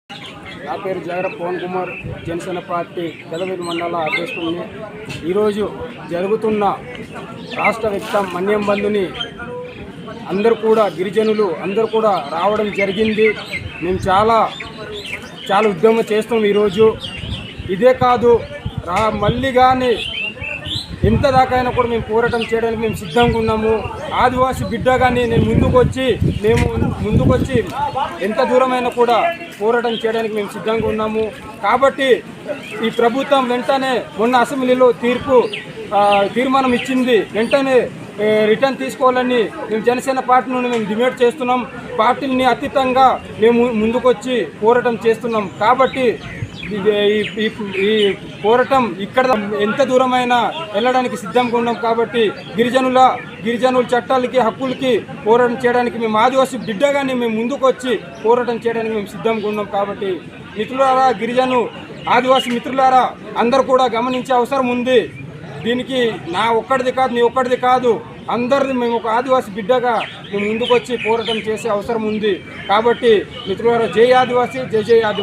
నా పేరు జాగర పవన్ కుమార్, జనసేన పార్టీ పెదవేలు మండల అధ్యక్షుడిని. ఈరోజు జరుగుతున్న రాష్ట్ర వ్యక్తం మన్యం బంధుని అందరూ కూడా గిరిజనులు అందరూ కూడా రావడం జరిగింది. మేము చాలా ఉద్యమం చేస్తాం ఈరోజు. ఇదే కాదు, మళ్ళీ కానీ ఎంత దాకైనా కూడా మేము పోరాటం చేయడానికి మేము సిద్ధంగా ఉన్నాము. ఆదివాసీ బిడ్డ కానీ మేము ముందుకొచ్చి ఎంత దూరమైనా కూడా పోరాటం చేయడానికి మేము సిద్ధంగా ఉన్నాము. కాబట్టి ఈ ప్రభుత్వం వెంటనే మొన్న అసెంబ్లీలో తీర్మానం ఇచ్చింది, వెంటనే రిటర్న్ తీసుకోవాలని మేము జనసేన పార్టీ నుండి మేము డిమాండ్ చేస్తున్నాం. పార్టీని అతీతంగా మేము ముందుకొచ్చి పోరాటం చేస్తున్నాం. కాబట్టి ఈ పోరాటం ఇక్కడ ఎంత దూరమైనా వెళ్ళడానికి సిద్ధంగా ఉన్నాం. కాబట్టి గిరిజనుల చట్టాలకి హక్కులకి పోరాటం చేయడానికి మేము ఆదివాసీ బిడ్డగానే మేము ముందుకు వచ్చి పోరాటం చేయడానికి మేము సిద్ధంగా ఉన్నాం. కాబట్టి మిత్రులారా, ఆదివాసీ మిత్రులారా, అందరూ కూడా గమనించే అవసరం ఉంది. దీనికి నా ఒక్కడిది కాదు, నీ ఒక్కడిది కాదు, అందరిది మేము ఒక ఆదివాసీ బిడ్డగా మేము ముందుకు వచ్చి పోరాటం చేసే అవసరం ఉంది. కాబట్టి మిత్రులారా, జై ఆదివాసీ, జై జై ఆదివాసీ.